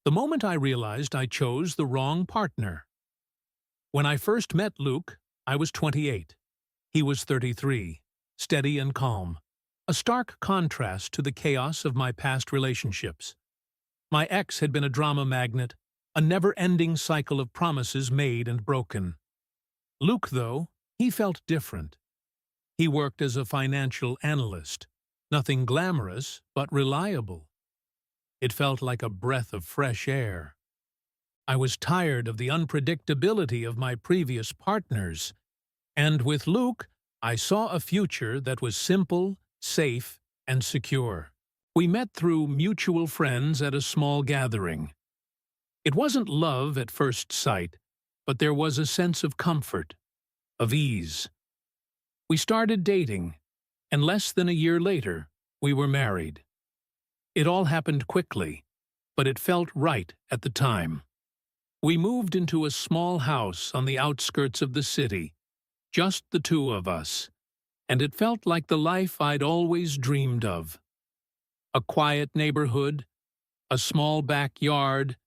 The moment I realized I chose the wrong partner. When I first met Luke, I was 28. He was 33, steady and calm, a stark contrast to the chaos of my past relationships. My ex had been a drama magnet, a never-ending cycle of promises made and broken. Luke, though, he felt different. He worked as a financial analyst, nothing glamorous, but reliable. It felt like a breath of fresh air. I was tired of the unpredictability of my previous partners, and with Luke, I saw a future that was simple, safe, and secure. We met through mutual friends at a small gathering. It wasn't love at first sight, but there was a sense of comfort, of ease. We started dating, and less than a year later, we were married. It all happened quickly, but it felt right at the time. We moved into a small house on the outskirts of the city, just the two of us, and it felt like the life I'd always dreamed of. A quiet neighborhood, a small backyard,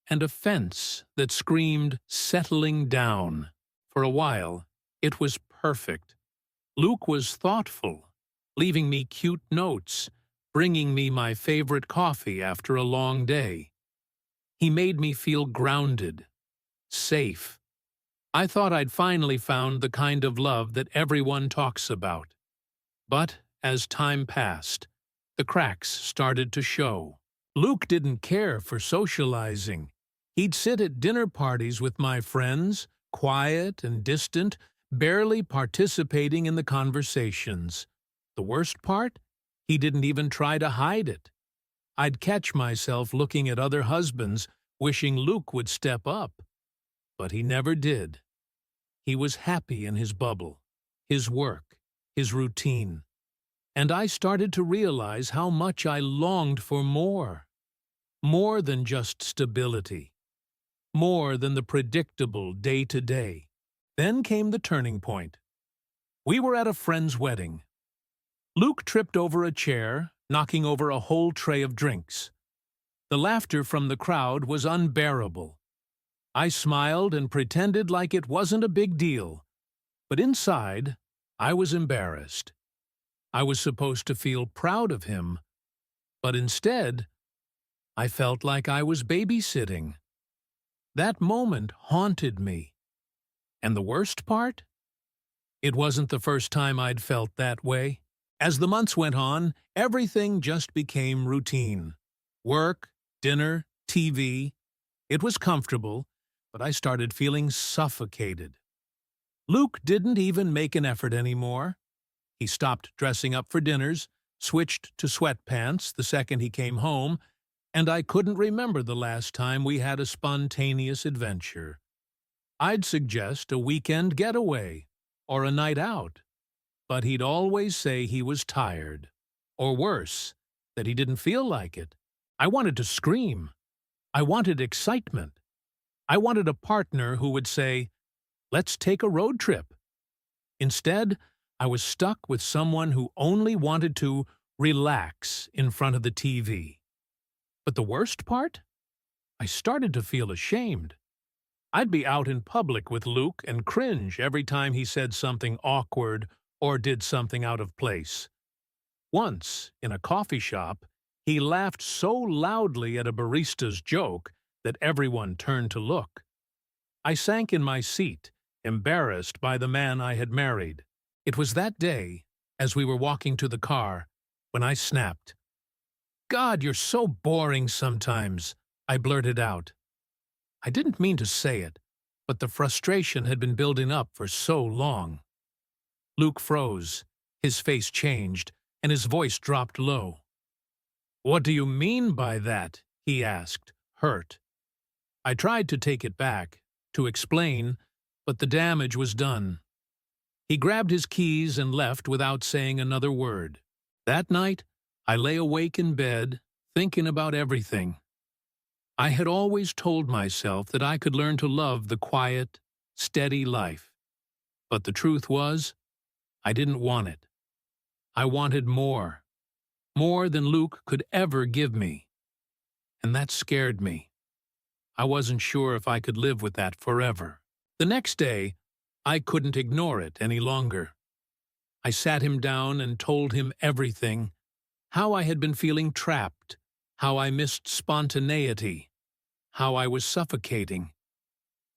and a fence that screamed settling down. For a while, it was perfect. Luke was thoughtful, leaving me cute notes, bringing me my favorite coffee after a long day. He made me feel grounded, safe. I thought I'd finally found the kind of love that everyone talks about. But as time passed, the cracks started to show. Luke didn't care for socializing. He'd sit at dinner parties with my friends, quiet and distant, barely participating in the conversations. The worst part? He didn't even try to hide it. I'd catch myself looking at other husbands, wishing Luke would step up. But he never did. He was happy in his bubble, his work, his routine. And I started to realize how much I longed for more. More than just stability. More than the predictable day-to-day. Then came the turning point. We were at a friend's wedding. Luke tripped over a chair, knocking over a whole tray of drinks. The laughter from the crowd was unbearable. I smiled and pretended like it wasn't a big deal, but inside, I was embarrassed. I was supposed to feel proud of him, but instead, I felt like I was babysitting. That moment haunted me. And the worst part? It wasn't the first time I'd felt that way. As the months went on, everything just became routine. Work, dinner, TV. It was comfortable, but I started feeling suffocated. Luke didn't even make an effort anymore. He stopped dressing up for dinners, switched to sweatpants the second he came home, and I couldn't remember the last time we had a spontaneous adventure. I'd suggest a weekend getaway or a night out, but he'd always say he was tired, or worse, that he didn't feel like it. I wanted to scream. I wanted excitement. I wanted a partner who would say, "Let's take a road trip." Instead, I was stuck with someone who only wanted to relax in front of the TV. But the worst part? I started to feel ashamed. I'd be out in public with Luke and cringe every time he said something awkward or did something out of place. Once, in a coffee shop, he laughed so loudly at a barista's joke that everyone turned to look. I sank in my seat, embarrassed by the man I had married. It was that day, as we were walking to the car, when I snapped. "God, you're so boring sometimes," I blurted out. I didn't mean to say it, but the frustration had been building up for so long. Luke froze, his face changed, and his voice dropped low. "What do you mean by that?" he asked, hurt. I tried to take it back, to explain, but the damage was done. He grabbed his keys and left without saying another word. That night, I lay awake in bed, thinking about everything. I had always told myself that I could learn to love the quiet, steady life. But the truth was, I didn't want it. I wanted more. More than Luke could ever give me. And that scared me. I wasn't sure if I could live with that forever. The next day, I couldn't ignore it any longer. I sat him down and told him everything, how I had been feeling trapped, how I missed spontaneity, how I was suffocating.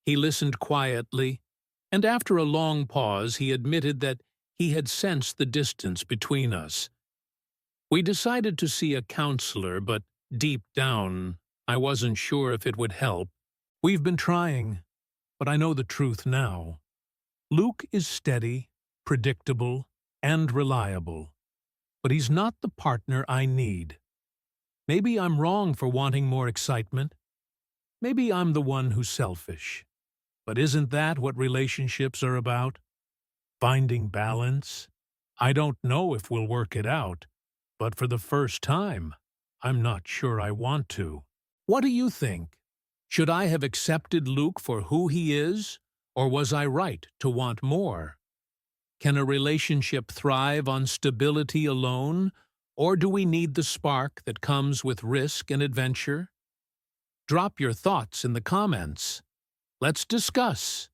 He listened quietly, and after a long pause he admitted that he had sensed the distance between us. We decided to see a counselor, but deep down, I wasn't sure if it would help. We've been trying, but I know the truth now. Luke is steady, predictable, and reliable, but he's not the partner I need. Maybe I'm wrong for wanting more excitement. Maybe I'm the one who's selfish. But isn't that what relationships are about? Finding balance? I don't know if we'll work it out, but for the first time, I'm not sure I want to. What do you think? Should I have accepted Luke for who he is, or was I right to want more? Can a relationship thrive on stability alone, or do we need the spark that comes with risk and adventure? Drop your thoughts in the comments. Let's discuss.